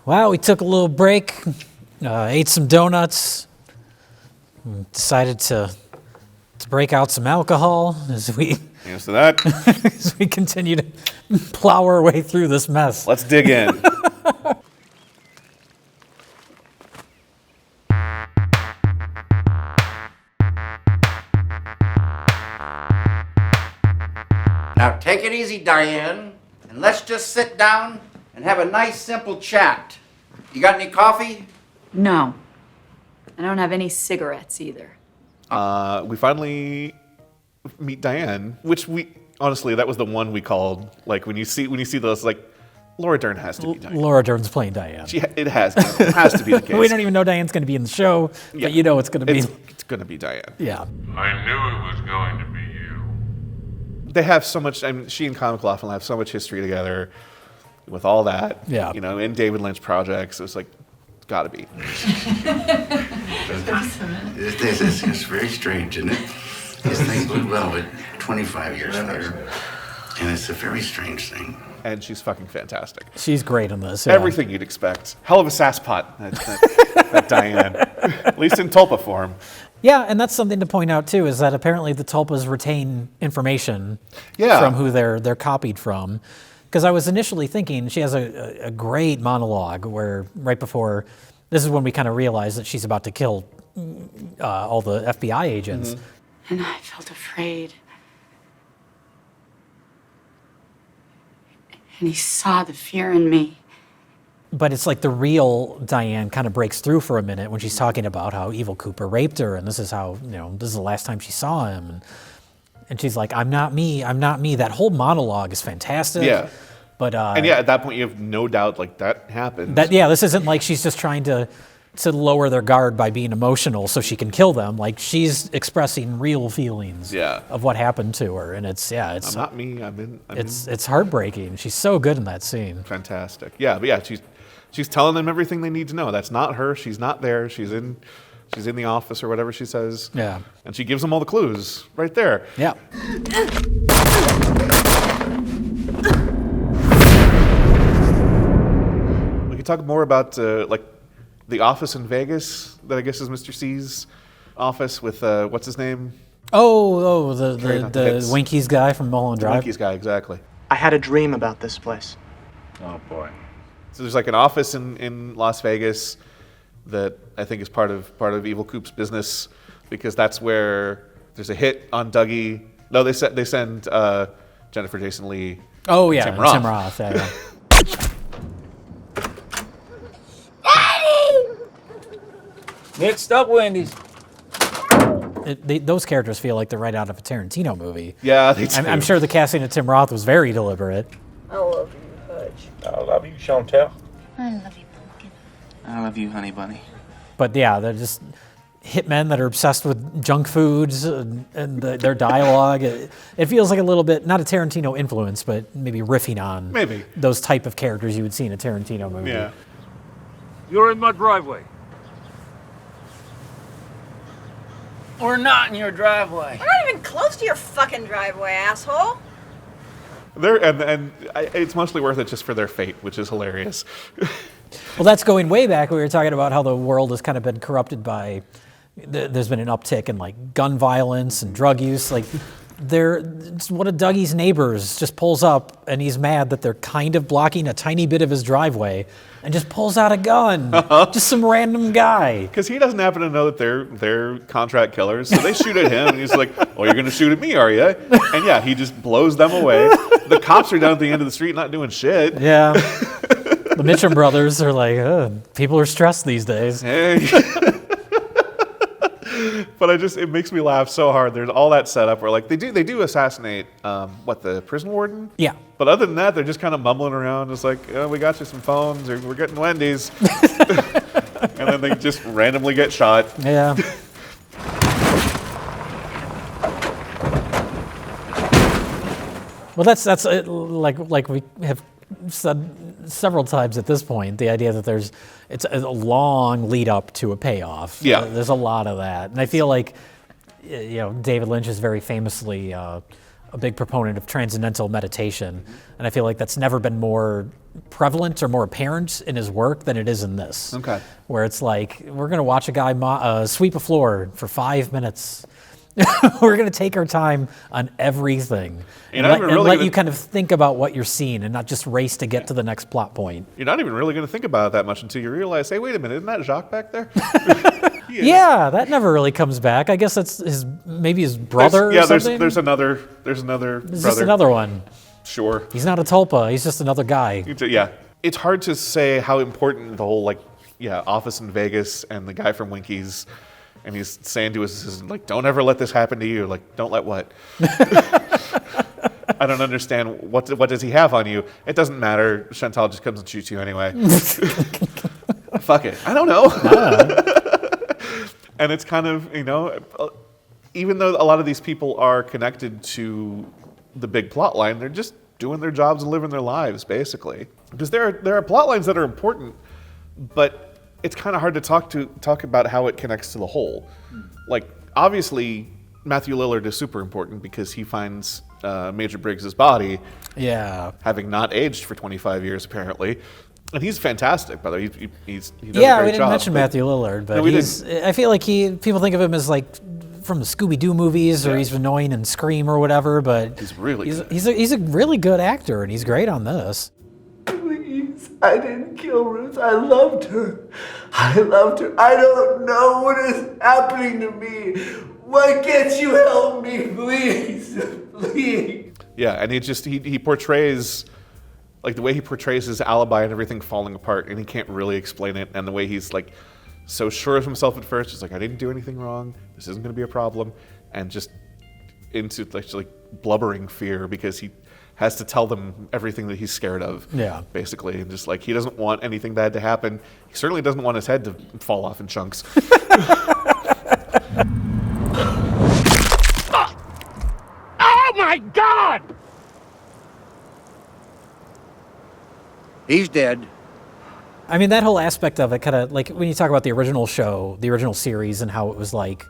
Well, we took a little break, ate some donuts, and decided to break out some alcohol as we Here's to that. as we continue to plow our way through this mess. Let's dig in. Now take it easy, Diane, and let's just sit down and have a nice, simple chat. You got any coffee? No. I don't have any cigarettes either. We finally meet Diane, which honestly, that was the one we called. Like when you see those, like Laura Dern has to be Diane. Laura Dern's playing Diane. It has to be the case. We don't even know Diane's going to be in the show, but you know it's going to be. It's going to be Diane. Yeah. I knew it was going to be you. They have so much. I mean, she and Comic Laughlin have so much history together. With all that, Yeah. In David Lynch projects, it was like, it's got to be. It's very strange, isn't it? This thing went well, but 25 years later, and it's a very strange thing. And she's fucking fantastic. She's great in this. Yeah. Everything you'd expect. Hell of a sasspot, that Diane. At least in Tulpa form. Yeah, and that's something to point out too, is that apparently the Tulpas retain information from who they're copied from. Because I was initially thinking, she has a great monologue where right before, this is when we kind of realize that she's about to kill all the FBI agents. Mm-hmm. And I felt afraid. And he saw the fear in me. But it's like the real Diane kind of breaks through for a minute when she's talking about how Evil Cooper raped her, and this is how, this is the last time she saw him. And she's like, I'm not me, I'm not me. That whole monologue is fantastic. Yeah. But at that point, you have no doubt, like, that happened. This isn't like she's just trying to lower their guard by being emotional so she can kill them. Like, she's expressing real feelings of what happened to her. And it's I'm not me, it's heartbreaking. She's so good in that scene. Fantastic. Yeah, but she's telling them everything they need to know. That's not her. She's not there. She's in the office or whatever she says. Yeah. And she gives them all the clues right there. Yeah. We could talk more about the office in Vegas that I guess is Mr. C's office with what's his name? The Winkies guy from Mulholland Drive. Winkies guy, exactly. I had a dream about this place. Oh, boy. So there's like an office in Las Vegas that I think is part of Evil Coop's business, because that's where there's a hit on Dougie. No, they send Jennifer Jason Leigh. Oh yeah, Tim Roth. Tim Roth. Yeah. Next up, Wendy's. Those characters feel like they're right out of a Tarantino movie. Yeah, they do. I'm sure the casting of Tim Roth was very deliberate. I love you, Hutch. I love you, Chantel. I love you, Pumpkin. I love you, honey bunny. But yeah, they're just hitmen that are obsessed with junk foods and their dialogue. It feels like a little bit, not a Tarantino influence, but maybe riffing on those type of characters you would see in a Tarantino movie. Yeah. You're in my driveway. We're not in your driveway. We're not even close to your fucking driveway, asshole. It's mostly worth it just for their fate, which is hilarious. Well, that's going way back. We were talking about how the world has kind of been corrupted by, there's been an uptick in like gun violence and drug use. Like one of Dougie's neighbors just pulls up and he's mad that they're kind of blocking a tiny bit of his driveway and just pulls out a gun. Just some random guy. Because he doesn't happen to know that they're contract killers. So they shoot at him and he's like, oh, you're going to shoot at me, are you? And yeah, he just blows them away. The cops are down at the end of the street not doing shit. Yeah. The Mitchum brothers are like, people are stressed these days. Hey. But it makes me laugh so hard. There's all that setup where like they do assassinate the prison warden? Yeah. But other than that, they're just kind of mumbling around, just like, oh, we got you some phones, or we're getting Wendy's. And then they just randomly get shot. Yeah. Well, that's like we have said several times at this point, the idea that it's a long lead up to a payoff. Yeah. There's a lot of that. And I feel like, David Lynch is very famously a big proponent of transcendental meditation. And I feel like that's never been more prevalent or more apparent in his work than it is in this. Okay. Where it's like, we're going to watch a guy sweep a floor for 5 minutes. We're going to take our time on everything and let you kind of think about what you're seeing and not just race to get to the next plot point. You're not even really going to think about it that much until you realize, hey, wait a minute, isn't that Jacques back there? Yeah, that never really comes back. I guess that's maybe his brother or something. There's another There's brother. just another one. Sure. He's not a tulpa. He's just another guy. Yeah. It's hard to say how important the whole, office in Vegas and the guy from Winkies, and he's saying to his assistant, don't ever let this happen to you. Don't let what? I don't understand. What does he have on you? It doesn't matter. Chantal just comes and shoots you anyway. Fuck it. I don't know. And it's kind of, even though a lot of these people are connected to the big plot line, they're just doing their jobs and living their lives, basically. Because there are plot lines that are important, but it's kind of hard to talk about how it connects to the whole. Obviously, Matthew Lillard is super important because he finds Major Briggs's body, having not aged for 25 years, apparently. And he's fantastic, by the way. He does a great job. We didn't mention Matthew Lillard, but I feel like people think of him as from the Scooby-Doo movies, or he's annoying in Scream or whatever, but he's really good. He's a really good actor, and he's great on this. Please, I didn't kill Ruth. I loved her. I don't know what is happening to me. Why can't you help me, please? Please. Yeah, and he portrays, the way he portrays his alibi and everything falling apart, and he can't really explain it, and the way he's so sure of himself at first, just I didn't do anything wrong, this isn't going to be a problem, and just into blubbering fear because he has to tell them everything that he's scared of, basically, and just he doesn't want anything bad to happen. He certainly doesn't want his head to fall off in chunks. Oh my God! He's dead. I mean, that whole aspect of it kind of, when you talk about the original show, the original series, and how it was not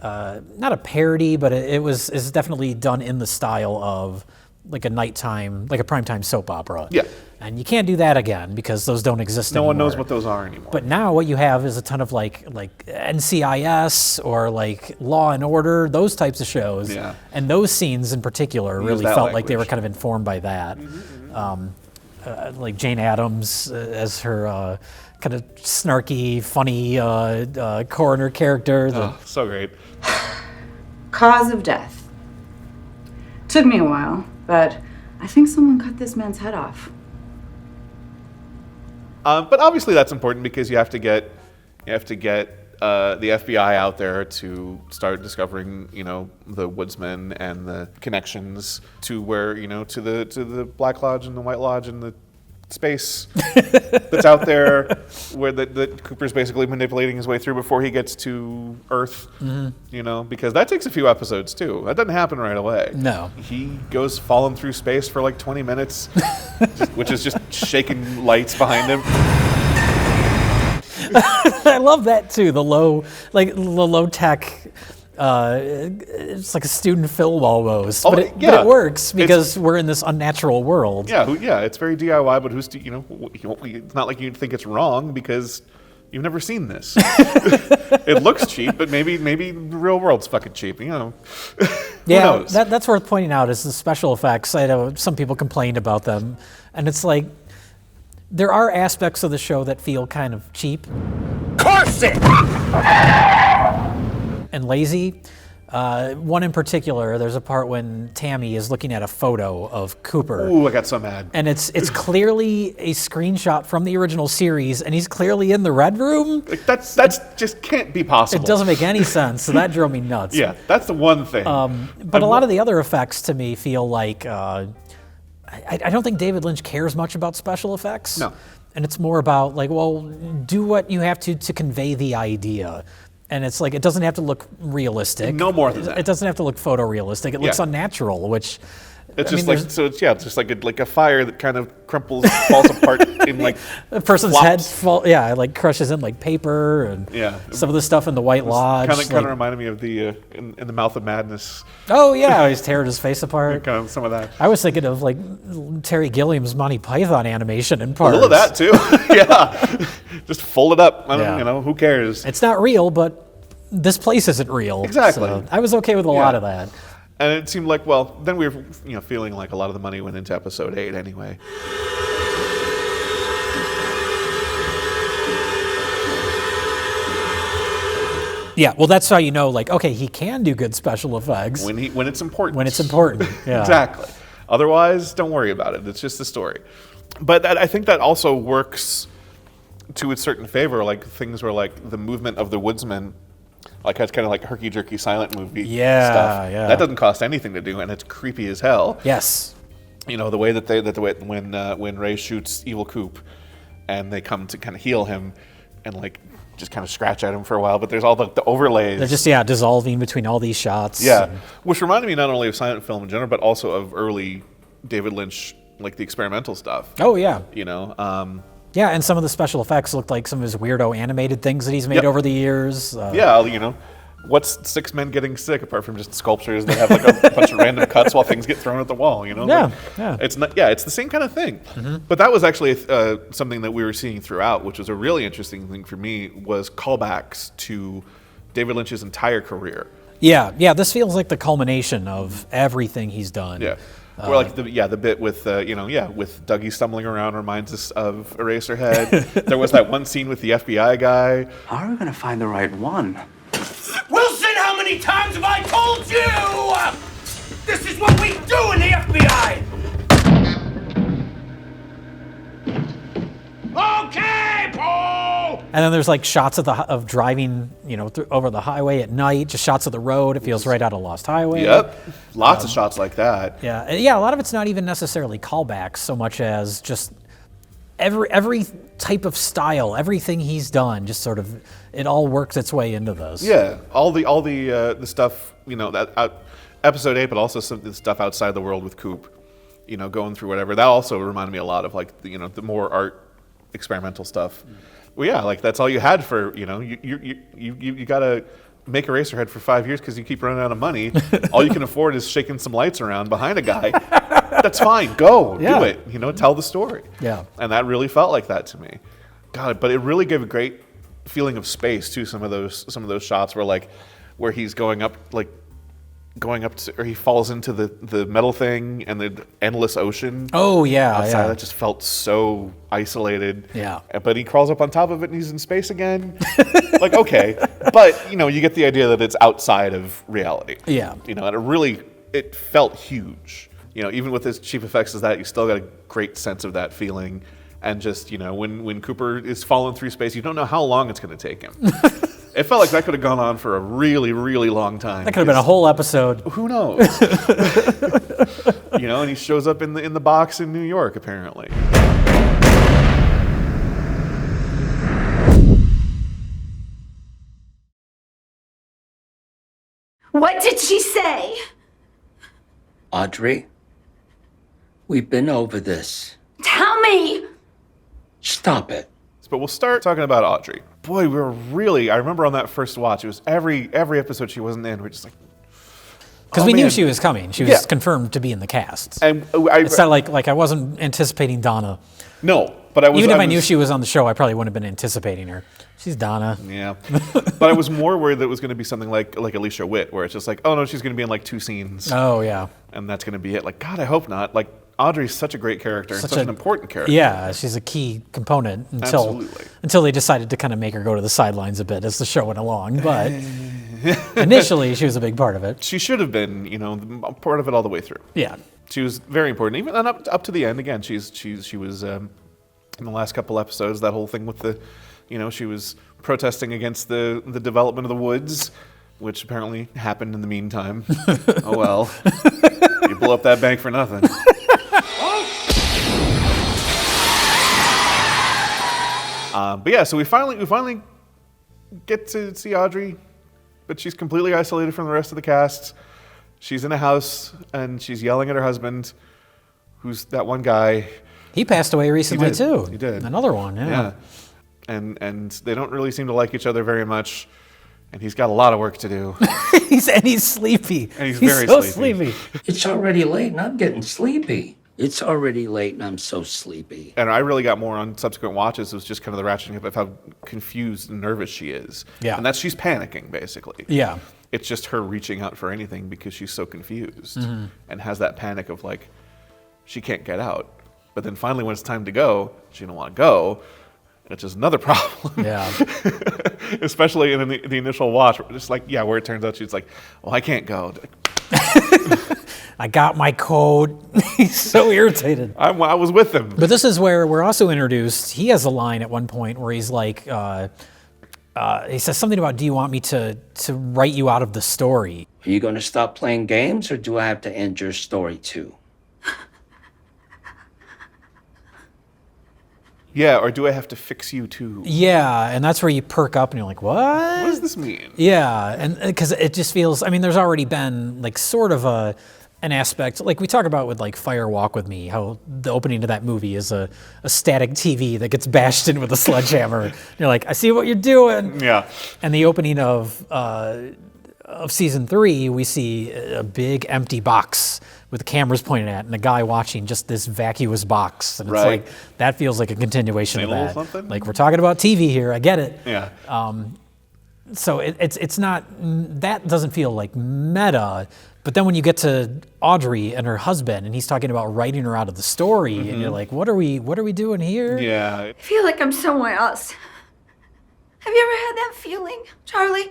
a parody, but it's definitely done in the style of a nighttime, a primetime soap opera. Yeah. And you can't do that again because those don't exist anymore. No one knows what those are anymore. But now what you have is a ton of NCIS or Law and Order, those types of shows. Yeah. And those scenes in particular really felt like they were kind of informed by that. Jane Addams as her kind of snarky, funny coroner character. So great. Cause of death. Took me a while, but I think someone cut this man's head off. But obviously that's important because you have to get the FBI out there to start discovering, the woodsmen and the connections to where, to the Black Lodge and the White Lodge and the space that's out there, where that Cooper's basically manipulating his way through before he gets to Earth. Because that takes a few episodes too. That doesn't happen right away. No, he goes falling through space for 20 minutes, which is just shaking lights behind him. I love that too. The low tech. It's like a student film almost, but it works because we're in this unnatural world. Yeah, it's very DIY, but it's not like you think it's wrong because you've never seen this. It looks cheap, but maybe the real world's fucking cheap. Who knows? That's worth pointing out is the special effects. I know some people complained about them, and it's there are aspects of the show that feel kind of cheap. Corset! And lazy. One in particular, there's a part when Tammy is looking at a photo of Cooper. Ooh, I got so mad. And it's clearly a screenshot from the original series, and he's clearly in the red room. That's just can't be possible. It doesn't make any sense, so that drove me nuts. Yeah, that's the one thing. But a lot of the other effects to me feel I don't think David Lynch cares much about special effects. No. And it's more about do what you have to convey the idea. And it's it doesn't have to look realistic. No more than that. It doesn't have to look photorealistic. It looks unnatural, which It's just like it's just like a fire that kind of crumples, falls apart in like a person's flops. head like crushes in like paper and some of the stuff in the White Lodge. Kind of reminded me of the in the Mouth of Madness. Oh yeah, he's tearing his face apart. Kind of some of that. I was thinking of like Terry Gilliam's Monty Python animation in parts. A little of that too. Yeah, just fold it up. You know, who cares? It's not real, but this place isn't real. Exactly. So I was okay with a lot of that. And it seemed like, well, then we were, feeling like a lot of the money went into episode 8 anyway. Yeah, well, that's how you know, like, okay, he can do good special effects. When it's important. When it's important, yeah. Exactly. Otherwise, don't worry about it. It's just a story. But I think that also works to its certain favor, like things where, like, the movement of the woodsman, like it's kind of like herky-jerky silent movie stuff. Yeah. That doesn't cost anything to do, and it's creepy as hell. Yes. The way when Ray shoots Evil Coop, and they come to kind of heal him, and like just kind of scratch at him for a while, but there's all the overlays. They're just dissolving between all these shots. Yeah, which reminded me not only of silent film in general, but also of early David Lynch, like the experimental stuff. Oh yeah. Yeah, and some of the special effects looked like some of his weirdo animated things that he's made over the years. What's 6 men getting sick apart from just sculptures that have like a bunch of random cuts while things get thrown at the wall? It's the same kind of thing. Mm-hmm. But that was actually something that we were seeing throughout, which was a really interesting thing for me, was callbacks to David Lynch's entire career. Yeah. This feels like the culmination of everything he's done. Yeah. Or like the bit with with Dougie stumbling around reminds us of Eraserhead. There was that one scene with the FBI guy. How are we gonna find the right one? Wilson, how many times have I told you? This is what we do in the FBI! Okay, Paul! And then there's like shots of driving, over the highway at night, just shots of the road. It feels right out of Lost Highway. Yep, lots of shots like that. Yeah. A lot of it's not even necessarily callbacks so much as just every type of style, everything he's done, just sort of it all works its way into this. Yeah, all the stuff episode 8, but also some of the stuff outside the world with Coop, going through whatever. That also reminded me a lot of like the more art experimental stuff. Well, yeah, like that's all you had for you gotta make Eraserhead for 5 years because you keep running out of money. All you can afford is shaking some lights around behind a guy. That's fine. Go do it. Tell the story. Yeah, and that really felt like that to me. God, but it really gave a great feeling of space too. Some of those shots where he's going up to, or he falls into the metal thing and the endless ocean. Oh yeah, outside. That just felt so isolated. Yeah, but he crawls up on top of it and he's in space again. Like, okay, but you get the idea that it's outside of reality. Yeah, and it felt huge. Even with as cheap effects as that, you still got a great sense of that feeling. And just when Cooper is falling through space, you don't know how long it's going to take him. It felt like that could have gone on for a really, really long time. That could have been a whole episode. Who knows? And he shows up in the box in New York, apparently. What did she say? Audrey, we've been over this. Tell me! Stop it. But we'll start talking about Audrey. Boy, I remember on that first watch, it was every episode she wasn't in, we're just like... Because we knew she was coming. She was confirmed to be in the cast. And it's not like I wasn't anticipating Donna. No, but I was... Even if I knew she was on the show, I probably wouldn't have been anticipating her. She's Donna. Yeah. But I was more worried that it was going to be something like Alicia Witt, where it's just like, oh no, she's going to be in like 2 scenes. Oh, yeah. And that's going to be it. Like, God, I hope not. Like, Audrey's such a great character and such an important character. Yeah, she's a key component until they decided to kind of make her go to the sidelines a bit as the show went along. But initially, she was a big part of it. She should have been, part of it all the way through. Yeah, she was very important, even up to the end. Again, she was in the last couple episodes. That whole thing with the, she was protesting against the development of the woods, which apparently happened in the meantime. Oh well, you blew up that bank for nothing. But yeah, so we finally get to see Audrey, but she's completely isolated from the rest of the cast. she's in a house and she's yelling at her husband, who's that one guy. He passed away recently too. He did. Another one, yeah. And they don't really seem to like each other very much. And he's got a lot of work to do. he's sleepy. And he's very so sleepy. It's already late and I'm getting sleepy. It's already late and I'm so sleepy. And I really got more on subsequent watches. It was just kind of the ratcheting up of how confused and nervous she is. Yeah. And she's panicking, basically. Yeah. It's just her reaching out for anything because she's so confused and has that panic of like, she can't get out. But then finally when it's time to go, she don't want to go. And it's just another problem. Yeah. Especially in the initial watch, just like, where it turns out she's like, well, I can't go. I got my code. He's so irritated. I was with him. But this is where we're also introduced. He has a line at one point where he's like, he says something about, do you want me to write you out of the story? Are you going to stop playing games or do I have to end your story too? Yeah, or do I have to fix you too? Yeah, and that's where you perk up and you're like, what? What does this mean? Yeah, and because it just feels, I mean, there's already been like sort of an aspect, like we talk about with like Fire Walk With Me, how the opening to that movie is a static TV that gets bashed in with a sledgehammer. And you're like, I see what you're doing. Yeah. And the opening of season 3, we see a big empty box with the cameras pointed at and a guy watching just this vacuous box. And it's Right. like, that feels like a continuation Same of little that. something? Like, we're talking about TV here, I get it. Yeah. So it's not, that doesn't feel like meta, but then when you get to Audrey and her husband and he's talking about writing her out of the story and you're like, what are we doing here? Yeah. I feel like I'm somewhere else. Have you ever had that feeling, Charlie?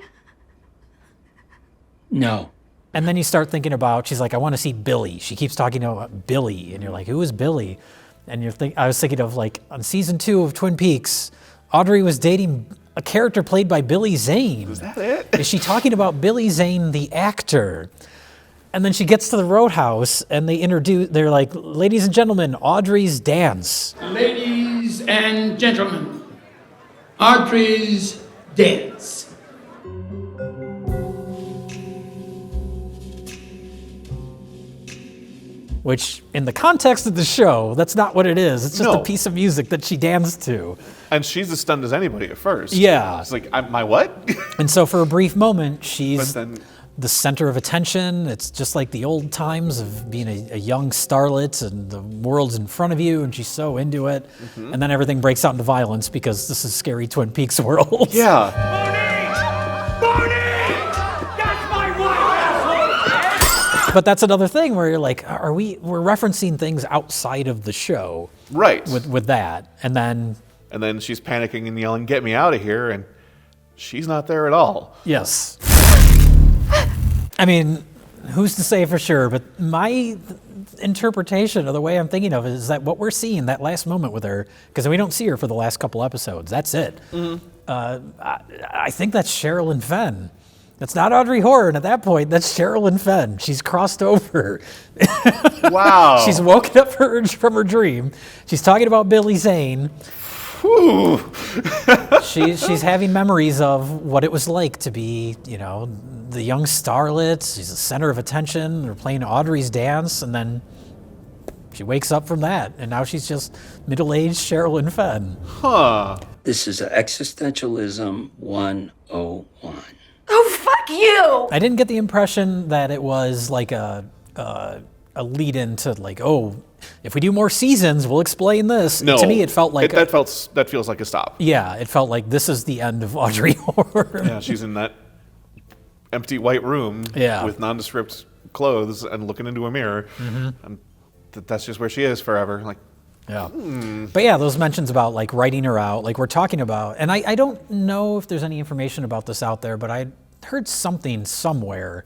No. And then you start thinking about, she's like, I want to see Billy. She keeps talking about Billy, and you're like, who is Billy? And I was thinking of like, on season 2 of Twin Peaks, Audrey was dating a character played by Billy Zane. Is that it? Is she talking about Billy Zane, the actor? And then she gets to the Roadhouse, and they're like, ladies and gentlemen, Audrey's dance. Ladies and gentlemen, Audrey's dance. Which, in the context of the show, that's not what it is. It's just a piece of music that she danced to. And she's as stunned as anybody at first. Yeah. It's like, my what? And so for a brief moment, she's But then- the center of attention. It's just like the old times of being a young starlet and the world's in front of you and she's so into it. And then everything breaks out into violence because this is scary Twin Peaks world. Yeah. That's my wife, But that's another thing where you're like, we're referencing things outside of the show. Right. With that. And then she's panicking and yelling, get me out of here. And she's not there at all. Yes. I mean, who's to say for sure? But my interpretation of the way I'm thinking of it is that what we're seeing, that last moment with her, because we don't see her for the last couple episodes, that's it. I think that's Sherilyn Fenn. That's not Audrey Horne at that point. That's Sherilyn Fenn. She's crossed over. Wow. She's woken up from her dream. She's talking about Billy Zane. She's having memories of what it was like to be, the young starlet. She's the center of attention. They're playing Audrey's dance, and then she wakes up from that, and now she's just middle-aged Sherilyn Fenn. Huh. This is existentialism 101. Oh, fuck you! I didn't get the impression that it was like a lead-in to like, oh, if we do more seasons, we'll explain this. No. To me, it felt like that feels like a stop. Yeah, it felt like this is the end of Audrey Horne. Yeah, she's in that empty white room with nondescript clothes and looking into a mirror. And that's just where she is forever. Like, yeah. But yeah, those mentions about like writing her out, like we're talking about, and I don't know if there's any information about this out there, but I heard something somewhere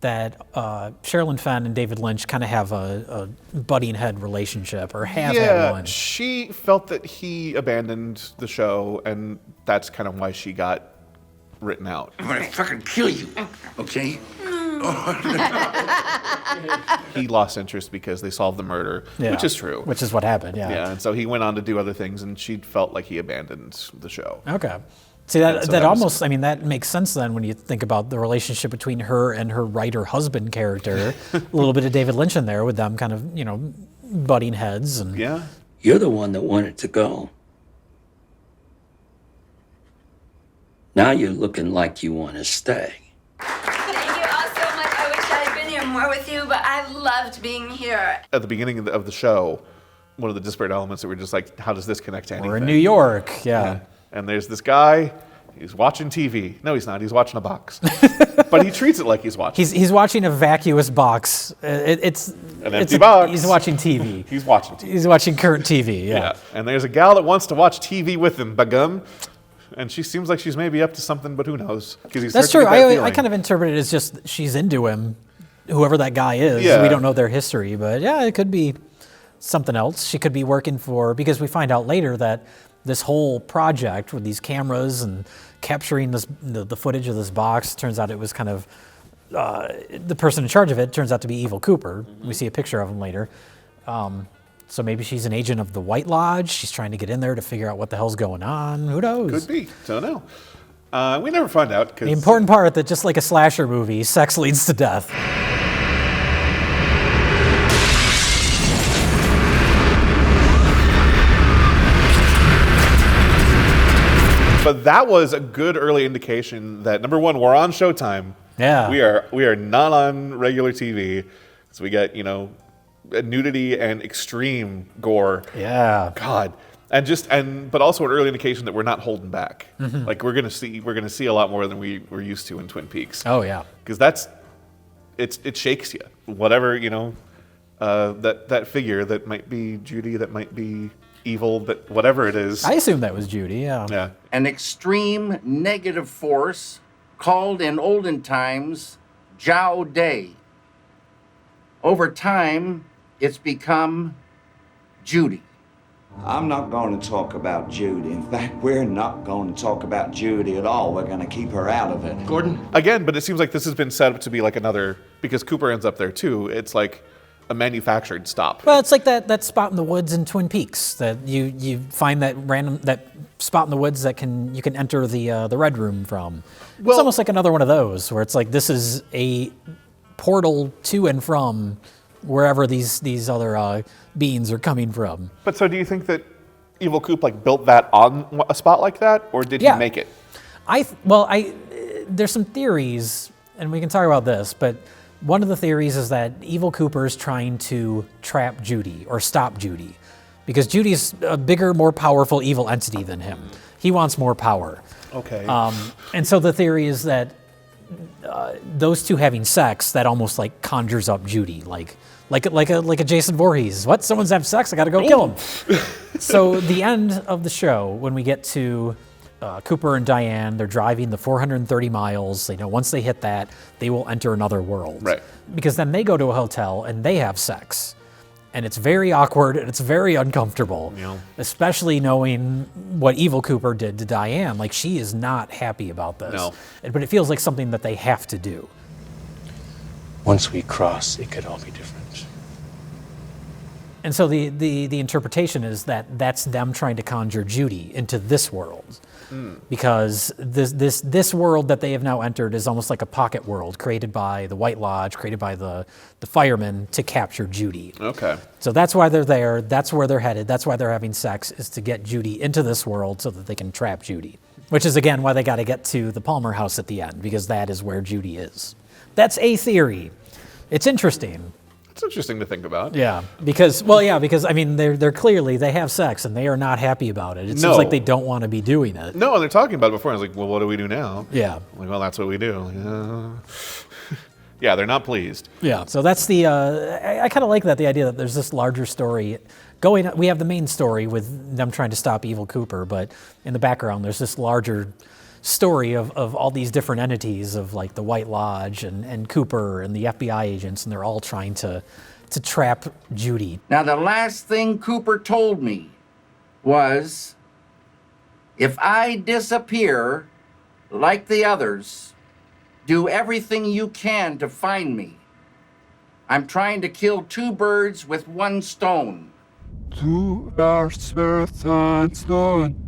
that Sherilyn Fenn and David Lynch kind of have a butting head relationship, or have had one. She felt that he abandoned the show, and that's kind of why she got written out. I'm gonna fucking kill you, okay? He lost interest because they solved the murder, which is true. Which is what happened, yeah. Yeah, and so he went on to do other things, and she felt like he abandoned the show. Okay. See, that So that that was- almost, I mean, that makes sense then when you think about the relationship between her and her writer-husband character. A little bit of David Lynch in there with them kind of, butting heads. And Yeah. You're the one that wanted to go. Now you're looking like you want to stay. Thank you all so much. I wish I'd been here more with you, but I loved being here. At the beginning of the show, one of the disparate elements that were just like, how does this connect to anything? we're in New York, yeah. And there's this guy, he's watching TV. No, he's not. He's watching a box. But he treats it like he's watching. He's watching a vacuous box. It's An empty box. He's watching TV. He's watching TV. He's watching current TV, yeah. And there's a gal that wants to watch TV with him, bagum. And she seems like she's maybe up to something, but who knows? That's true. I kind of interpret it as just she's into him, whoever that guy is. Yeah. We don't know their history, but yeah, it could be something else. She could be working for, because we find out later that this whole project with these cameras and capturing the footage of this box, turns out it was kind of, the person in charge of it turns out to be Evil Cooper. We see a picture of him later. So maybe she's an agent of the White Lodge. She's trying to get in there to figure out what the hell's going on. Who knows? Could be. Don't know. We never find out. The important part that just like a slasher movie, sex leads to death. But that was a good early indication that, number one, we're on Showtime. Yeah. We are not on regular TV. So we get, nudity and extreme gore. Yeah. God. But also an early indication that we're not holding back. Mm-hmm. Like we're gonna see a lot more than we were used to in Twin Peaks. Oh yeah. Because it shakes you. Whatever, that figure that might be Judy, that might be evil, that whatever it is. I assume that was Judy, yeah. Yeah. An extreme negative force called in olden times Jiao Day. Over time, it's become Judy. I'm not going to talk about Judy. In fact, we're not going to talk about Judy at all. We're going to keep her out of it. Gordon? Again, but it seems like this has been set up to be like another, because Cooper ends up there too, it's like a manufactured stop. Well, it's like that spot in the woods in Twin Peaks that you find that spot in the woods that you can enter the Red Room from. It's almost like another one of those where it's like this is a portal to and from wherever these other beings are coming from. But so do you think that Evil Coop built that on a spot like that, or did he make it? There's some theories, and we can talk about this, but one of the theories is that Evil Cooper's trying to trap Judy or stop Judy, because Judy's a bigger, more powerful evil entity than him. He wants more power. Okay. And so the theory is that those two having sex, that almost conjures up Judy, like a Jason Voorhees. What? Someone's having sex? I got to go kill him. So the end of the show, when we get to Cooper and Diane, they're driving the 430 miles. They know once they hit that, they will enter another world. Right. Because then they go to a hotel and they have sex. And it's very awkward and it's very uncomfortable, especially knowing what Evil Cooper did to Diane. She is not happy about this. No. But it feels like something that they have to do. Once we cross, it could all be different. And so the interpretation is that that's them trying to conjure Judy into this world. Because this world that they have now entered is almost like a pocket world created by the White Lodge, created by the firemen to capture Judy. Okay. So that's why they're there. That's where they're headed. That's why they're having sex, is to get Judy into this world so that they can trap Judy. Which is, again, why they got to get to the Palmer house at the end, because that is where Judy is. That's a theory. It's interesting. It's interesting to think about. Yeah, because I mean, they're clearly, they have sex and they are not happy about it. It seems like they don't want to be doing it. No, and they're talking about it before. I was like, well, what do we do now? Yeah. Well, that's what we do. Yeah, they're not pleased. Yeah, so that's I kind of like that, the idea that there's this larger story going. We have the main story with them trying to stop Evil Cooper, but in the background, there's this larger story of all these different entities of the White Lodge and Cooper and the FBI agents, and they're all trying to trap Judy. Now, the last thing Cooper told me was, if I disappear like the others, do everything you can to find me. I'm trying to kill two birds with one stone. 2 birds with one stone.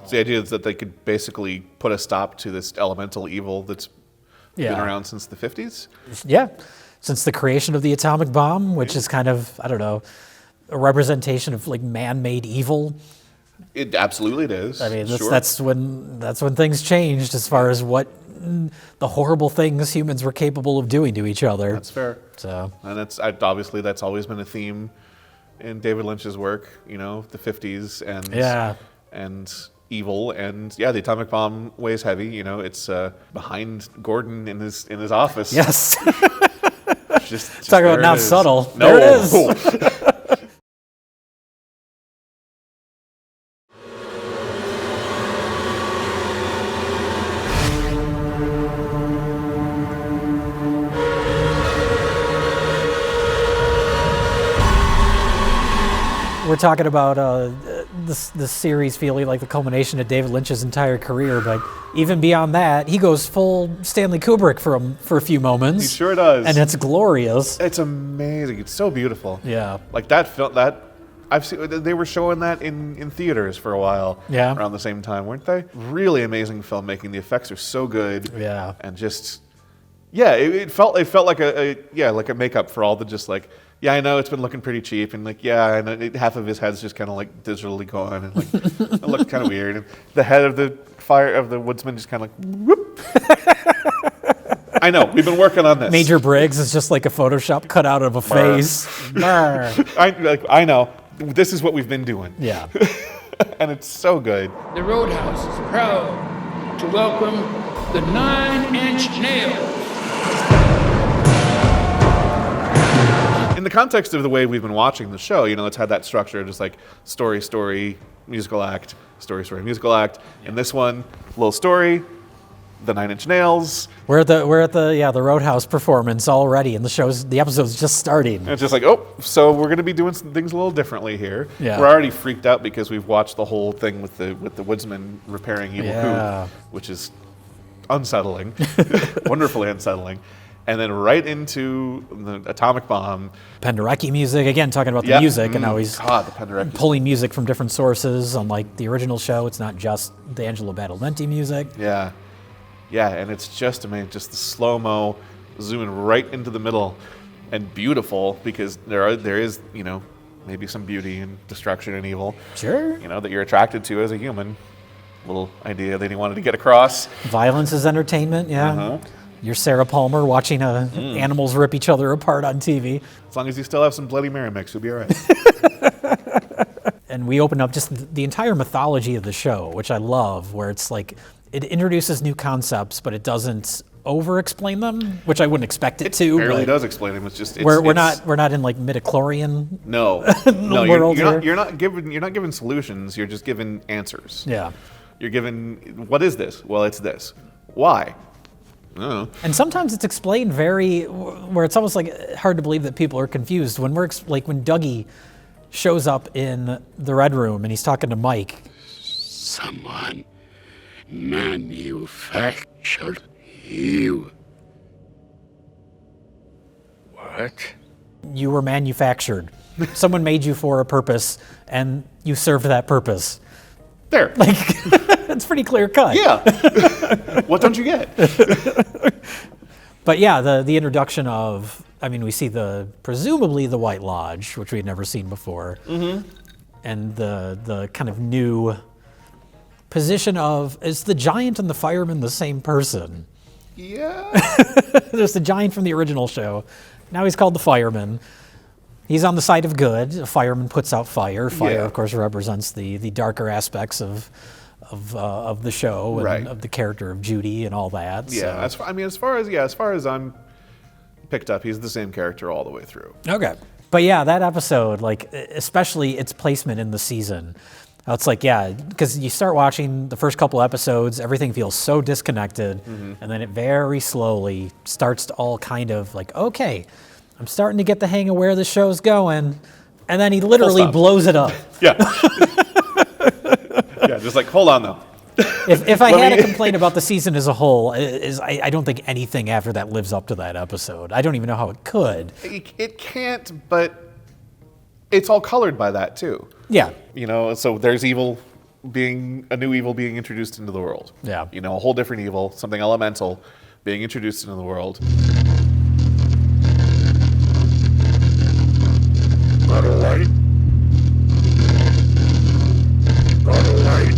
So the idea is that they could basically put a stop to this elemental evil that's been around since the 50s. Yeah, since the creation of the atomic bomb, which is kind of, I don't know, a representation of like man-made evil. It absolutely it is. I mean, that's when things changed as far as what the horrible things humans were capable of doing to each other. That's fair. So, and obviously that's always been a theme in David Lynch's work. You know, the 50s and evil, and the atomic bomb weighs heavy. You know, it's behind Gordon in his office. Yes. just talk about not subtle. No. There it is. We're talking about this series feeling like the culmination of David Lynch's entire career, but even beyond that, he goes full Stanley Kubrick for a few moments. He sure does, and it's glorious. It's amazing. It's so beautiful. Yeah, like that film. That I've seen. They were showing that in theaters for a while. Yeah, around the same time, weren't they? Really amazing filmmaking. The effects are so good. Yeah, and just it felt like a makeup for all the just like. Yeah, I know it's been looking pretty cheap, and like, I know half of his head's just kind of like digitally gone, and like it looked kind of weird. And the head of the woodsman just kind of like, whoop. I know we've been working on this. Major Briggs is just like a Photoshop cut out of a face. I know this is what we've been doing. Yeah, and it's so good. The Roadhouse is proud to welcome the 9-inch nail. In the context of the way we've been watching the show, it's had that structure, just like story, musical act, story, musical act. And this one, little story, the 9-inch nails. We're at the Roadhouse performance already, and the episode's just starting. And it's just like, so we're going to be doing some things a little differently here. Yeah. We're already freaked out because we've watched the whole thing with the woodsman repairing evil coop, which is unsettling, wonderfully unsettling. And then right into the atomic bomb. Penderecki music, again, talking about the music and how he's the pulling music from different sources. Unlike the original show, it's not just the Angelo Badalamenti music. Yeah, and it's just amazing, just the slow-mo zooming right into the middle, and beautiful because there is, maybe some beauty and destruction and evil. Sure. That you're attracted to as a human. Little idea that he wanted to get across. Violence is entertainment, yeah. Uh-huh. You're Sarah Palmer watching animals rip each other apart on TV. As long as you still have some Bloody Mary mix, you'll be all right. And we open up just the entire mythology of the show, which I love, where it's like it introduces new concepts, but it doesn't over-explain them, which I wouldn't expect it to. It barely does explain them. It's just we're not in like midichlorian. No, you're not given solutions. You're just given answers. Yeah, you're given what is this? Well, it's this. Why? And sometimes it's explained where it's almost like hard to believe that people are confused. When when Dougie shows up in the Red Room and he's talking to Mike. Someone manufactured you. What? You were manufactured. Someone made you for a purpose, and you served that purpose. There. It's pretty clear cut. Yeah. What don't you get? But yeah, the introduction of, we see presumably the White Lodge, which we had never seen before. Mm-hmm. And the kind of new position of, is the giant and the fireman the same person? Yeah. There's the giant from the original show. Now he's called the fireman. He's on the side of good. A fireman puts out fire. Fire, of course, represents the darker aspects of the show and of the character of Judy and all that. Yeah, so. as far as I'm picked up, he's the same character all the way through. Okay, but yeah, that episode, especially its placement in the season, it's because you start watching the first couple episodes, everything feels so disconnected, and then it very slowly starts to all kind of okay, I'm starting to get the hang of where the show's going, and then he literally blows it up. Yeah. Yeah, just hold on though. If I had a complaint about the season as a whole, I don't think anything after that lives up to that episode. I don't even know how it could. It can't, but it's all colored by that too. Yeah. So there's evil being a new evil being introduced into the world. Yeah. You know, a whole different evil, something elemental being introduced into the world. Got a light? Got a light?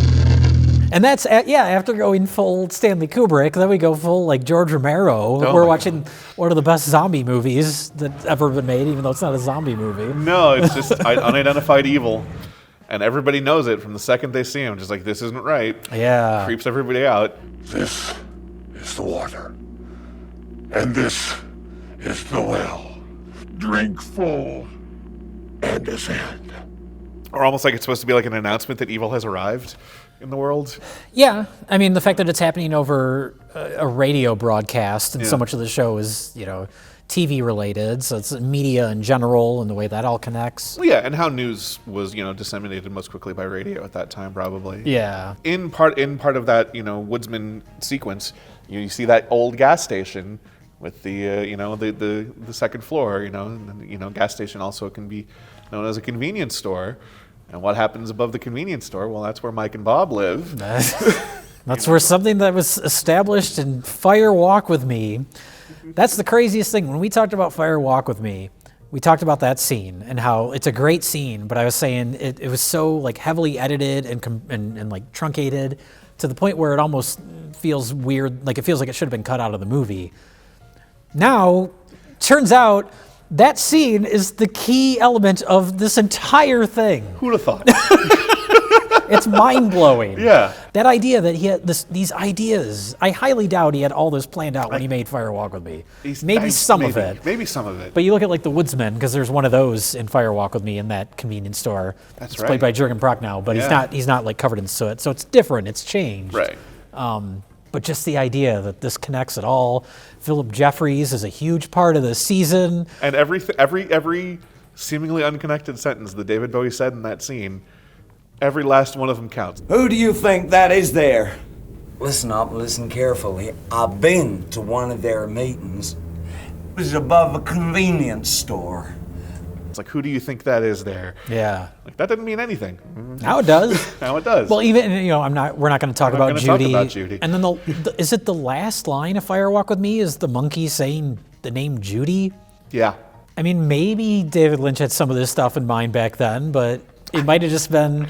And that's, after going full Stanley Kubrick, then we go full like George Romero. Oh We're my watching one of the best zombie movies that's ever been made, even though it's not a zombie movie. No, it's just unidentified evil. And everybody knows it from the second they see him. Just like, this isn't right. Yeah. Creeps everybody out. This is the water. And this is the well. Drink full and ascend. Or almost like it's supposed to be like an announcement that evil has arrived in the world. Yeah, I mean, the fact that it's happening over a radio broadcast, and so much of the show is, TV related, so it's media in general and the way that all connects. Well, yeah, and how news was, disseminated most quickly by radio at that time, probably. Yeah. In part of that, woodsman sequence, you see that old gas station with the, the second floor, and gas station also can be known as a convenience store. And what happens above the convenience store? Well, that's where Mike and Bob live. That's where something that was established in Fire Walk With Me. That's the craziest thing. When we talked about Fire Walk With Me, we talked about that scene and how it's a great scene, but I was saying it was so like heavily edited and like truncated to the point where it almost feels weird, like it feels like it should have been cut out of the movie. Now, turns out that scene is the key element of this entire thing. Who'd have thought? It's mind-blowing. Yeah. That idea that he had these ideas, I highly doubt he had all this planned out when he made Fire Walk With Me. Maybe some of it. Maybe some of it. But you look at like the Woodsman, because there's one of those in Fire Walk With Me in that convenience store. That's it's right. played by Jürgen Prochnow, but he's not like covered in soot, so it's different. It's changed. Right. But just the idea that this connects at all. Philip Jeffries is a huge part of the season. And every seemingly unconnected sentence that David Bowie said in that scene, every last one of them counts. Who do you think that is there? Listen up, listen carefully. I've been to one of their meetings. It was above a convenience store. It's like, who do you think that is there? Yeah. Like, that didn't mean anything. Now it does. Now it does. Well, even we're not going to talk about Judy. Judy. And then is it the last line of Fire Walk With Me is the monkey saying the name Judy? Yeah. I mean, maybe David Lynch had some of this stuff in mind back then, but it might have just been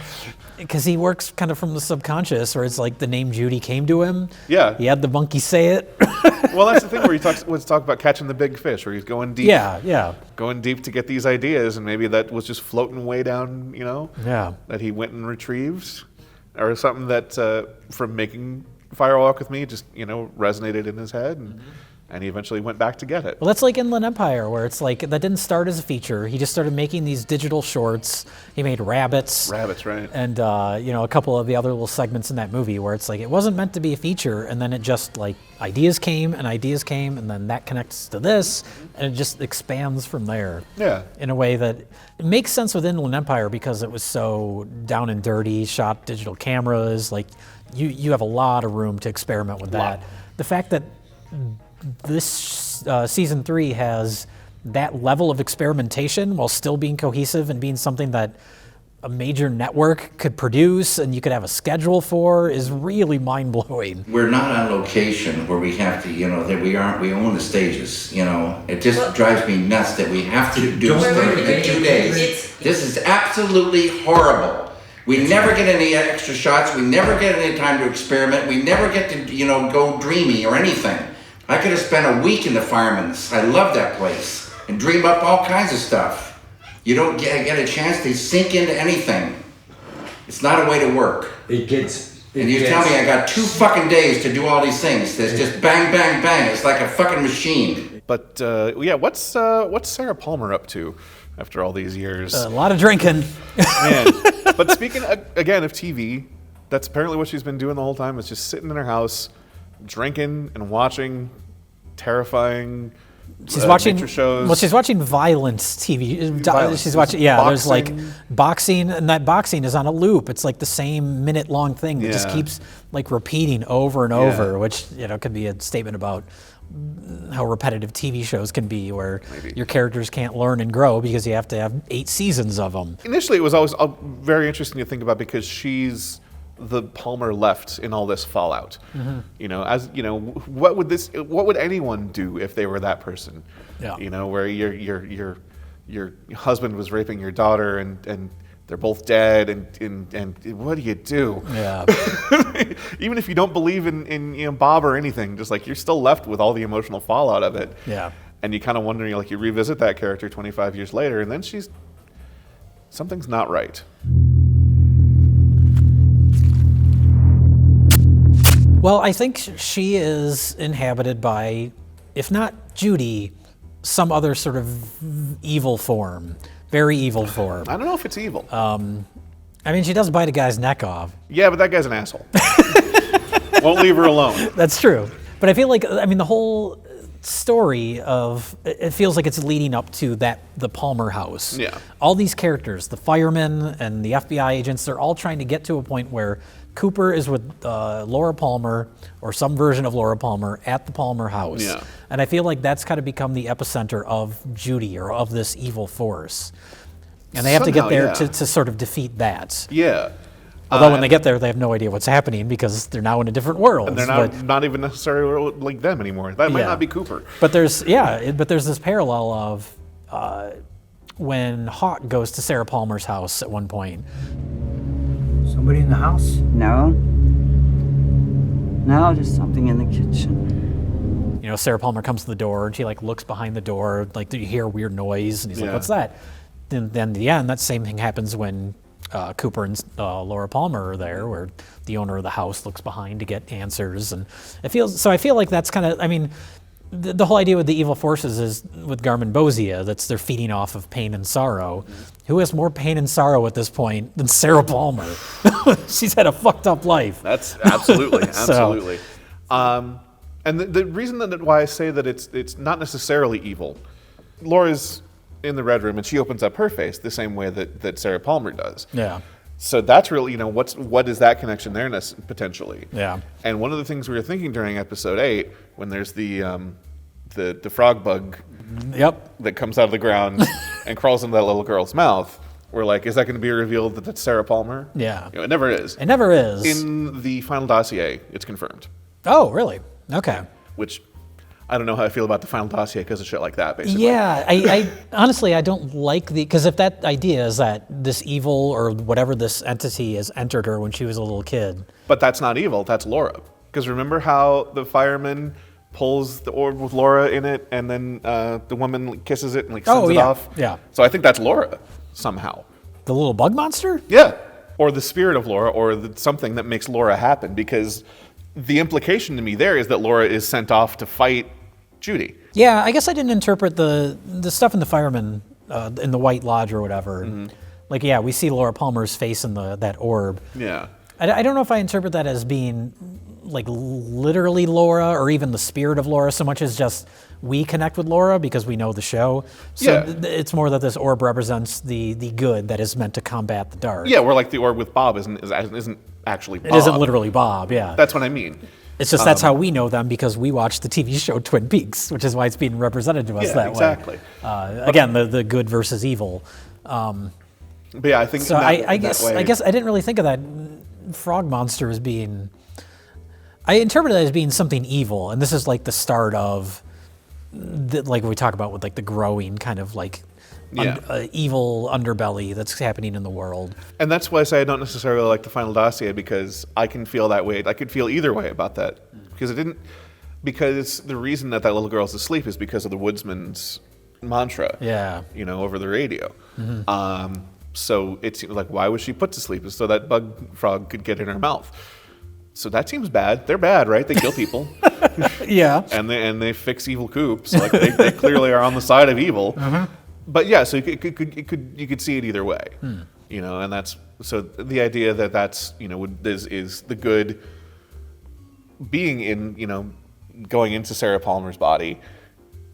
because he works kind of from the subconscious, where it's like the name Judy came to him. Yeah. He had the monkey say it. Well, that's the thing where he talks about catching the big fish, where he's going deep. Yeah. Going deep to get these ideas, and maybe that was just floating way down, Yeah. that he went and retrieved, or something that from making Fire Walk With Me just, resonated in his head, and he eventually went back to get it. Well, that's like Inland Empire, where it's like that didn't start as a feature. He just started making these digital shorts. He made Rabbits. Rabbits, right. And, a couple of the other little segments in that movie where it's like it wasn't meant to be a feature, and then it just like ideas came, and then that connects to this, and it just expands from there. Yeah. In a way that it makes sense with Inland Empire because it was so down and dirty, shot digital cameras. Like you have a lot of room to experiment with that. The fact that this season 3 has that level of experimentation while still being cohesive and being something that a major network could produce and you could have a schedule for is really mind-blowing. We're not on location where we have to, that we own the stages, It just drives me nuts that we have to do stuff in 2 days. This is absolutely horrible. We never get any extra shots. We never get any time to experiment. We never get to, go dreamy or anything. I could have spent a week in the Fireman's. I love that place. And dream up all kinds of stuff. You don't get a chance to sink into anything. It's not a way to work. And you tell me I got 2 fucking days to do all these things. There's just bang, bang, bang. It's like a fucking machine. But, what's Sarah Palmer up to after all these years? A lot of drinking. Man. But speaking, again, of TV, that's apparently what she's been doing the whole time, is just sitting in her house, drinking and watching terrifying nature shows. Well, she's watching violence TV. Violence. She's watching, there's like boxing, and that boxing is on a loop. It's like the same minute-long thing that just keeps like repeating over and over, which, could be a statement about how repetitive TV shows can be, where your characters can't learn and grow because you have to have 8 seasons of them. Initially, it was always very interesting to think about because she's the Palmer left in all this fallout. Mm-hmm. You know, as you know, what would anyone do if they were that person? Yeah. You know, where your husband was raping your daughter and they're both dead and what do you do? Yeah. Even if you don't believe in Bob or anything, just like you're still left with all the emotional fallout of it. Yeah. And you kind of wonder, like you revisit that character 25 years later, and then something's not right. Well, I think she is inhabited by, if not Judy, some other sort of evil form. Very evil form. I don't know if it's evil. I mean, she does bite a guy's neck off. Yeah, but that guy's an asshole. Won't leave her alone. That's true. But I feel like, I mean, the whole story of, it feels like it's leading up to the Palmer house. Yeah. All these characters, the firemen and the FBI agents, they're all trying to get to a point where Cooper is with Laura Palmer, or some version of Laura Palmer, at the Palmer house. Yeah. And I feel like that's kind of become the epicenter of Judy, or of this evil force. And they have to get there to sort of defeat that. Yeah. Although when they get there, they have no idea what's happening because they're now in a different world. And they're not even necessarily like them anymore. That might not be Cooper. But there's this parallel of when Hawk goes to Sarah Palmer's house at one point. Somebody in the house? No. No, just something in the kitchen. You know, Sarah Palmer comes to the door and she like looks behind the door, like you hear a weird noise, and he's like, "What's that?" Then in the end, that same thing happens when Cooper and Laura Palmer are there, where the owner of the house looks behind to get answers, and I feel like that's kind of, I mean, the whole idea with the evil forces is with Garmin Bosia, that's they're feeding off of pain and sorrow. Who has more pain and sorrow at this point than Sarah Palmer? She's had a fucked up life. That's absolutely, absolutely. And the reason why I say that it's not necessarily evil, Laura's in the Red Room and she opens up her face the same way that Sarah Palmer does. Yeah. So that's really, what is that connection there potentially? Yeah. And one of the things we were thinking during episode 8, when there's the frog bug that comes out of the ground and crawls into that little girl's mouth, we're like, is that going to be revealed that that's Sarah Palmer? Yeah. It never is. It never is. In the final dossier, it's confirmed. Oh, really? Okay. Which, I don't know how I feel about the final dossier because of shit like that, basically. Yeah, I honestly, I don't like because if that idea is that this evil or whatever this entity has entered her when she was a little kid. But that's not evil, that's Laura. Because remember how the fireman pulls the orb with Laura in it and then the woman kisses it and sends it off? Yeah. So I think that's Laura, somehow. The little bug monster? Yeah. Or the spirit of Laura, or something that makes Laura happen, because the implication to me there is that Laura is sent off to fight Judy. Yeah, I guess I didn't interpret the stuff in the fireman, in the White Lodge or whatever. Mm-hmm. Like, yeah, we see Laura Palmer's face in that orb. Yeah. I don't know if I interpret that as being like literally Laura or even the spirit of Laura so much as just we connect with Laura because we know the show. So it's more that this orb represents the good that is meant to combat the dark. Yeah, we're like the orb with Bob isn't actually Bob. It isn't literally Bob, yeah. That's what I mean. It's just that's how we know them because we watched the TV show Twin Peaks, which is why it's being represented to us that way. Again, the good versus evil. But yeah, I think so. I guess I didn't really think of that frog monster as being. I interpreted it as being something evil, and this is like the start of, like we talk about with like the growing kind of like evil underbelly that's happening in the world. And that's why I say I don't necessarily like the final dossier, because I can feel that way. I could feel either way about that, because the reason that little girl's asleep is because of the woodsman's mantra. Yeah. Over the radio. Mm-hmm. So it seems like, why was she put to sleep? So that bug frog could get in her mouth. So that seems bad. They're bad, right? They kill people. Yeah. And they fix evil coops. Like they clearly are on the side of evil. Mm-hmm. But yeah, so you could see it either way, and that's so the idea that's is the good being in going into Sarah Palmer's body.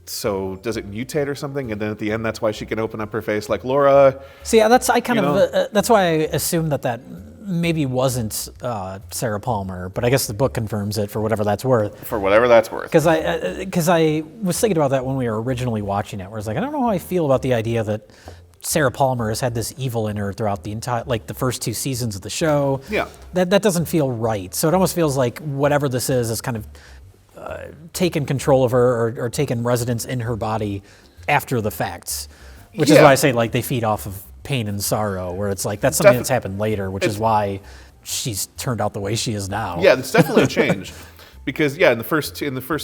So does it mutate or something? And then at the end, that's why she can open up her face like Laura. See, that's why I assumed that maybe wasn't Sarah Palmer, but I guess the book confirms it for whatever that's worth. For whatever that's worth. Because I was thinking about that when we were originally watching it, where it's like, I don't know how I feel about the idea that Sarah Palmer has had this evil in her throughout the entire, like the first 2 seasons of the show. Yeah. That doesn't feel right. So it almost feels like whatever this is kind of taken control of her or taken residence in her body after the fact. Which is why I say like they feed off of pain and sorrow, where it's like that's something that's happened later, which is why she's turned out the way she is now. Yeah, it's definitely a change. Because in the first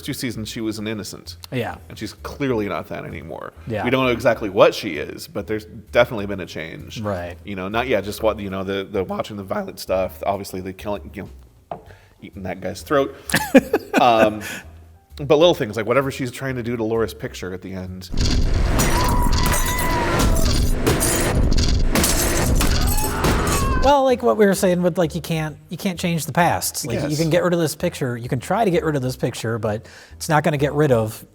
2 seasons she was an innocent. Yeah. And she's clearly not that anymore. Yeah. We don't know exactly what she is, but there's definitely been a change. Right. Not just what the watching the violent stuff, obviously the killing, eating that guy's throat. But little things like whatever she's trying to do to Laura's picture at the end. Well, like what we were saying with like you can't change the past. Like you can get rid of this picture. You can try to get rid of this picture, but it's not going to get rid of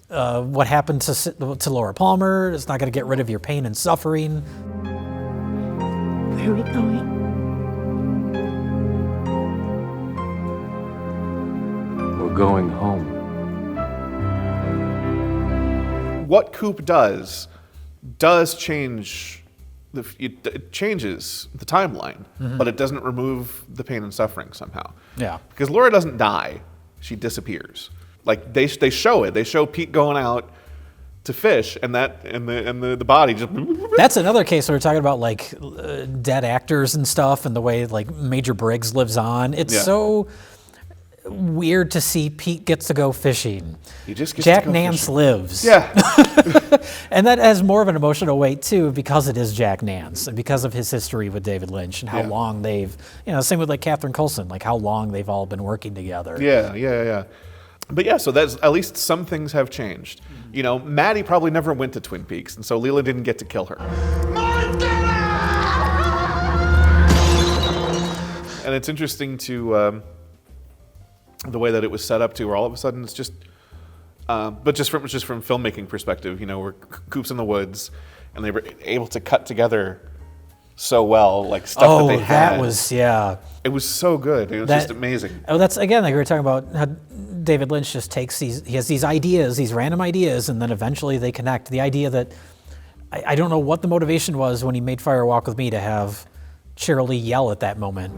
what happened to Laura Palmer. It's not going to get rid of your pain and suffering. Where are we going? We're going home. What Coop does change. It changes the timeline, but it doesn't remove the pain and suffering somehow. Yeah. Because Laura doesn't die; she disappears. Like they show it. They show Pete going out to fish, and the body just. That's another case where we're talking about like dead actors and stuff, and the way like Major Briggs lives on. It's so weird to see Pete gets to go fishing. He just gets Jack to go Nance fishing. lives. Yeah. And that has more of an emotional weight too, because it is Jack Nance and because of his history with David Lynch and how long they've, same with like Catherine Coulson, like how long they've all been working together. Yeah. But so that's at least some things have changed. Maddie probably never went to Twin Peaks, and so Leela didn't get to kill her. And it's interesting to the way that it was set up to, where all of a sudden it's just, but just from filmmaking perspective, where Coop's in the woods, and they were able to cut together so well, like stuff that they had. That was It was so good. It was just amazing. Oh, that's again like we were talking about how David Lynch just takes he has these ideas, these random ideas, and then eventually they connect. The idea that I don't know what the motivation was when he made Fire Walk with Me to have Cheryl Lee yell at that moment.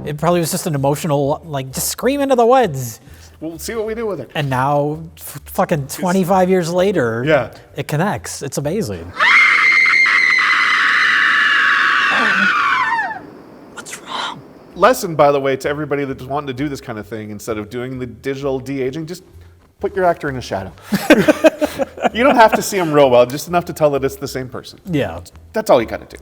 It probably was just an emotional, like, just scream into the woods. We'll see what we do with it. And now, fucking 25 years later, it connects. It's amazing. What's wrong? Lesson, by the way, to everybody that's wanting to do this kind of thing, instead of doing the digital de-aging, just put your actor in a shadow. You don't have to see him real well, just enough to tell that it's the same person. Yeah. That's all you gotta do.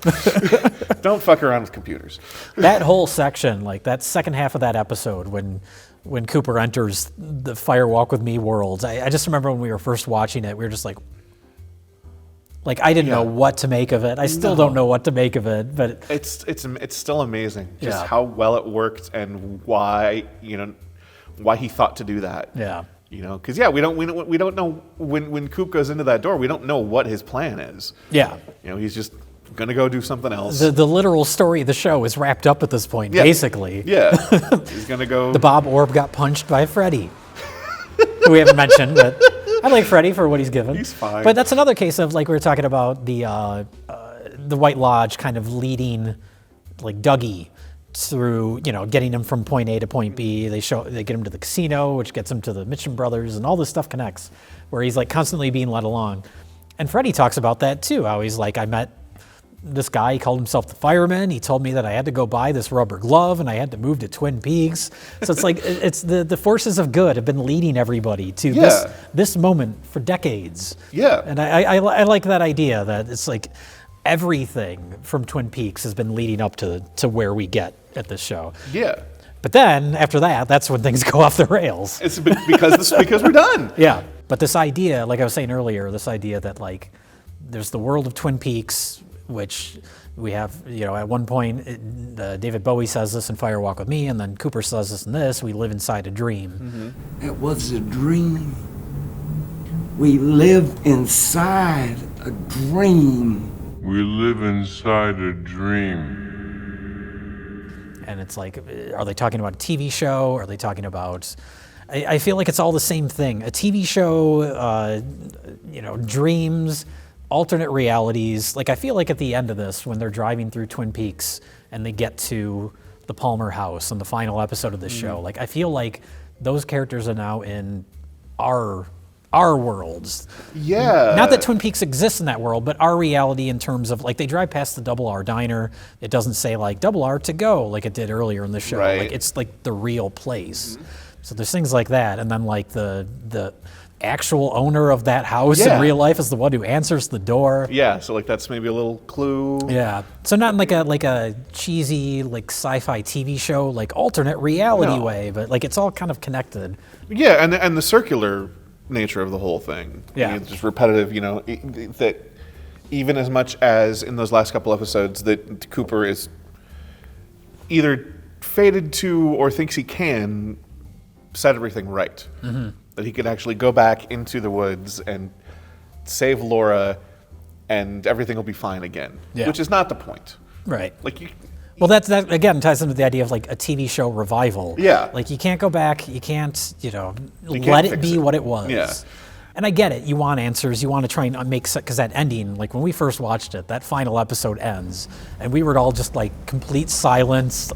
Don't fuck around with computers. That whole section, like that second half of that episode when Cooper enters the Fire Walk with Me world, I just remember when we were first watching it, we were just like I didn't know what to make of it. I still don't know what to make of it, but it's still amazing just how well it worked and why he thought to do that. Yeah. Because we don't know when Coop goes into that door, we don't know what his plan is. Yeah. He's just gonna go do something else. The literal story of the show is wrapped up at this point, basically. Yeah. He's gonna go. The Bob Orb got punched by Freddy, who we haven't mentioned, but I like Freddy for what he's given. He's fine. But that's another case of like we were talking about the White Lodge kind of leading like Dougie through, getting him from point A to point B. They get him to the casino, which gets him to the Mitchum brothers, and all this stuff connects, where he's like constantly being led along. And Freddy talks about that too, how he's like, I met this guy, he called himself the fireman. He told me that I had to go buy this rubber glove and I had to move to Twin Peaks. So it's like, it's the forces of good have been leading everybody to this moment for decades. Yeah. And I like that idea that it's like everything from Twin Peaks has been leading up to where we get at this show. Yeah. But then after that, that's when things go off the rails. It's because we're done. Yeah. But this idea, like I was saying earlier, this idea that like there's the world of Twin Peaks, which we have, at one point, David Bowie says this in Fire Walk with Me, and then Cooper says this in this, we live inside a dream. Mm-hmm. It was a dream. We live inside a dream. We live inside a dream. And it's like, are they talking about a TV show? Are they talking about... I feel like it's all the same thing. A TV show, dreams, alternate realities. Like, I feel like at the end of this, when they're driving through Twin Peaks and they get to the Palmer house on the final episode of the show, like, I feel like those characters are now in our worlds. Yeah. Not that Twin Peaks exists in that world, but our reality in terms of, like, they drive past the Double R diner. It doesn't say, like, Double R to go, like it did earlier in the show. Right. Like, it's, like, the real place. So there's things like that. And then, like, the actual owner of that house in real life is the one who answers the door. Yeah, so, like, that's maybe a little clue. Yeah. So not in, like a cheesy, like, sci-fi TV show, like, alternate reality way, but, like, it's all kind of connected. Yeah, and the circular nature of the whole thing. Yeah. It's just repetitive, that even as much as in those last couple episodes that Cooper is either fated to or thinks he can set everything right. Mm-hmm. That he could actually go back into the woods and save Laura and everything will be fine again. Yeah. Which is not the point. Right. Like, well, that again ties into the idea of, like, a TV show revival. Yeah. Like, you can't go back. You can't, can't let it fix be it. what it was. Yeah. And I get it. You want answers. You want to try and make sense, because that ending, like, when we first watched it, that final episode ends, and we were all just, like, complete silence.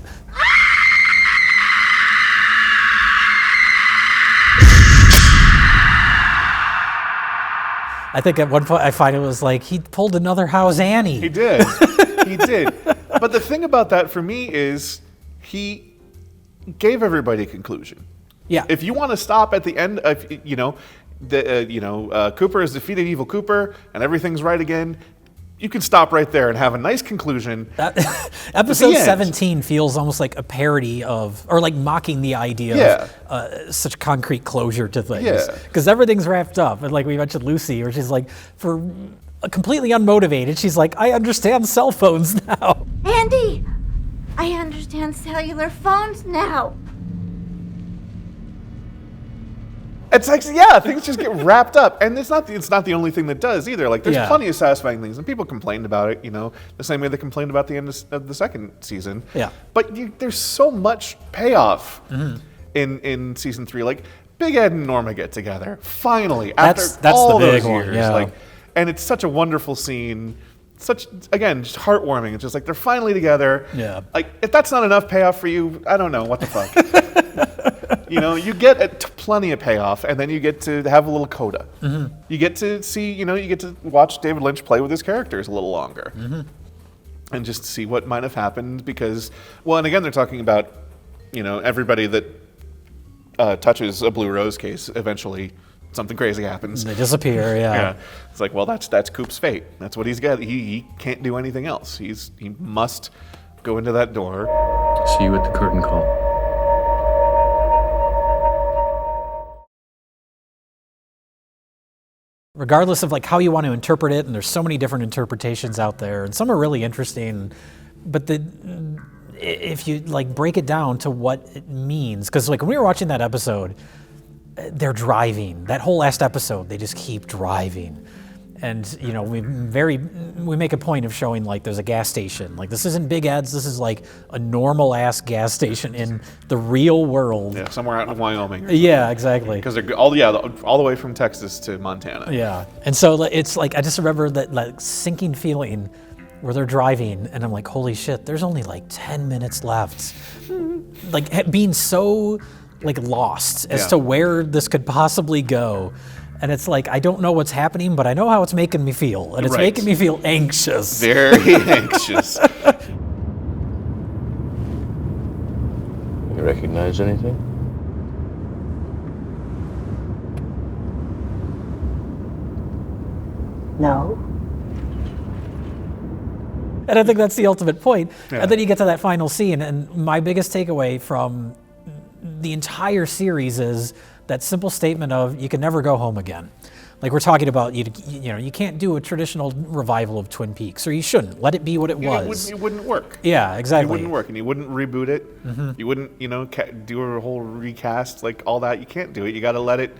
I think at one point I find it was like he pulled another How's Annie. He did. He did. But the thing about that for me is he gave everybody a conclusion. Yeah. If you want to stop at the end of, Cooper has defeated evil Cooper and everything's right again, you can stop right there and have a nice conclusion. Episode 17 feels almost like a parody of, or like mocking the idea of such concrete closure to things. Yeah. Because everything's wrapped up. And like we mentioned Lucy, where she's like, for completely unmotivated, she's like, I understand cell phones now. Andy, I understand cellular phones now. It's like, yeah, things just get wrapped up, and it's not the only thing that does either. Like, there's plenty of satisfying things, and people complained about it, the same way they complained about the end of the second season. Yeah. But there's so much payoff in season 3. Like, Big Ed and Norma get together finally after That's all the big those one, years. yeah. Like, and it's such a wonderful scene. Such, again, just heartwarming. It's just like they're finally together. Yeah. Like, if that's not enough payoff for you, I don't know what the fuck. You get plenty of payoff, and then you get to have a little coda. Mm-hmm. You get to see, you get to watch David Lynch play with his characters a little longer, and just see what might have happened. Because, well, and again, they're talking about, everybody that touches a Blue Rose case eventually. Something crazy happens. They disappear, yeah. It's like, well, that's Coop's fate. That's what he's got. He can't do anything else. He must go into that door. See you at the curtain call. Regardless of like how you want to interpret it, and there's so many different interpretations out there, and some are really interesting, but if you like break it down to what it means, because like when we were watching that episode, they're driving. That whole last episode, they just keep driving. And, we make a point of showing like there's a gas station. Like this isn't Big Ed's, this is like a normal ass gas station in the real world. Yeah, somewhere out in Wyoming. Yeah, exactly. Because they're all the way from Texas to Montana. Yeah. And so it's like, I just remember that like sinking feeling where they're driving and I'm like, holy shit, there's only like 10 minutes left. Like being so like lost as to where this could possibly go. And it's like, I don't know what's happening, but I know how it's making me feel. And it's making me feel anxious. Very anxious. You recognize anything? No. And I think that's the ultimate point. Yeah. And then you get to that final scene, and my biggest takeaway from the entire series is that simple statement of you can never go home again. Like we're talking about, you can't do a traditional revival of Twin Peaks, or you shouldn't. Let it be what it was. It wouldn't work. Yeah, exactly. It wouldn't work, and you wouldn't reboot it. You wouldn't, do a whole recast, like all that. You can't do it. You got to let it.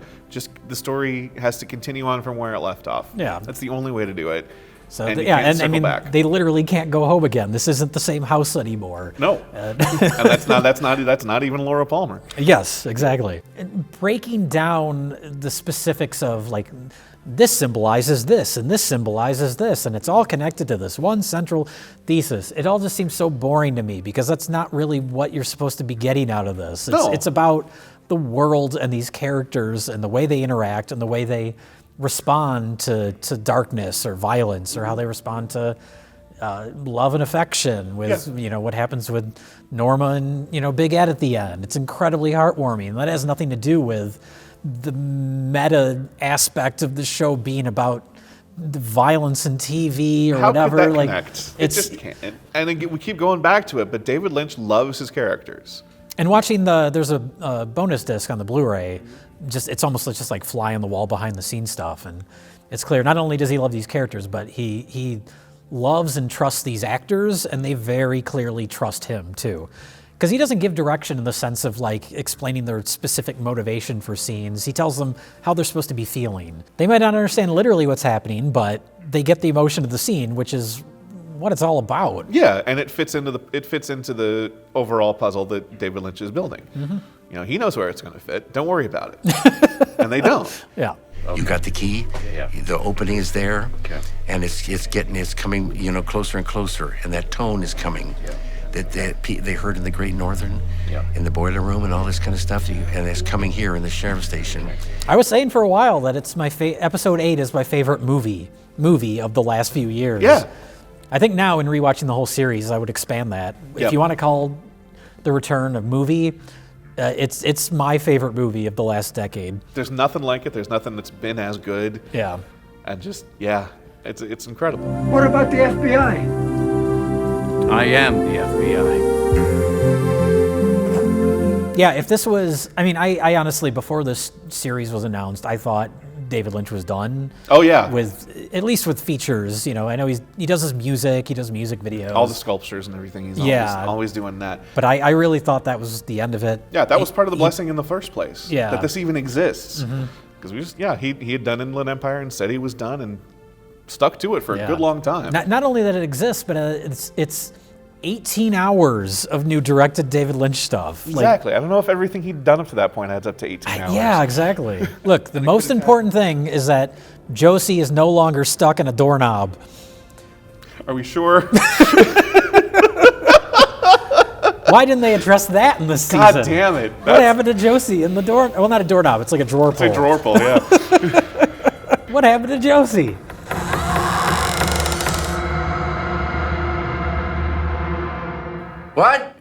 The story has to continue on from where it left off. Yeah. That's the only way to do it. So And you yeah, can't and I circle mean, back. they literally can't go home again. This isn't the same house anymore. No, and that's not even Laura Palmer. Yes, exactly. And breaking down the specifics of like, this symbolizes this, and this symbolizes this, and it's all connected to this one central thesis. It all just seems so boring to me because that's not really what you're supposed to be getting out of this. It's about the world and these characters and the way they interact and the way they respond to darkness or violence, or how they respond to love and affection with, what happens with Norma and, Big Ed at the end. It's incredibly heartwarming. That has nothing to do with the meta aspect of the show being about the violence in TV or How whatever. could that like, connect? It just can't. And again, we keep going back to it, but David Lynch loves his characters. And watching there's a bonus disc on the Blu-ray, it's almost just like fly on the wall behind the scenes stuff. And it's clear, not only does he love these characters, but he loves and trusts these actors, and they very clearly trust him too. Because he doesn't give direction in the sense of like explaining their specific motivation for scenes. He tells them how they're supposed to be feeling. They might not understand literally what's happening, but they get the emotion of the scene, which is what it's all about. Yeah, and it fits into the overall puzzle that David Lynch is building. Mm-hmm. He knows where it's going to fit. Don't worry about it. And they don't. Yeah. You got the key. Yeah. The opening is there. Okay. And it's coming, closer and closer, and that tone is coming. Yeah. That they heard in the Great Northern, Yeah. in the boiler room, and all this kind of stuff. And it's coming here in the sheriff's station. I was saying for a while that it's my episode 8 is my favorite movie of the last few years. Yeah. I think now in rewatching the whole series, I would expand that. Yep. If you want to call The Return a movie, it's my favorite movie of the last decade. There's nothing like it. There's nothing that's been as good. Yeah. And just, it's incredible. What about the FBI? I am the FBI. Yeah, if this was, I honestly, before this series was announced, I thought David Lynch was done. Oh yeah. At least with features, I know he does his music, he does music videos. All the sculptures and everything. He's always doing that. But I really thought that was the end of it. Yeah, that was part of the blessing in the first place. Yeah. That this even exists. Mm-hmm. Because he had done Inland Empire and said he was done and stuck to it for a good long time. Not only that it exists, but it's 18 hours of new directed David Lynch stuff. Exactly. I don't know if everything he'd done up to that point adds up to 18 hours. Yeah, exactly. Look, the most important thing is that Josie is no longer stuck in a doorknob. Are we sure? Why didn't they address that in this season? God damn it. What happened to Josie in the door? Well, not a doorknob. It's like a drawer pull. It's a drawer pull, yeah. What happened to Josie? What?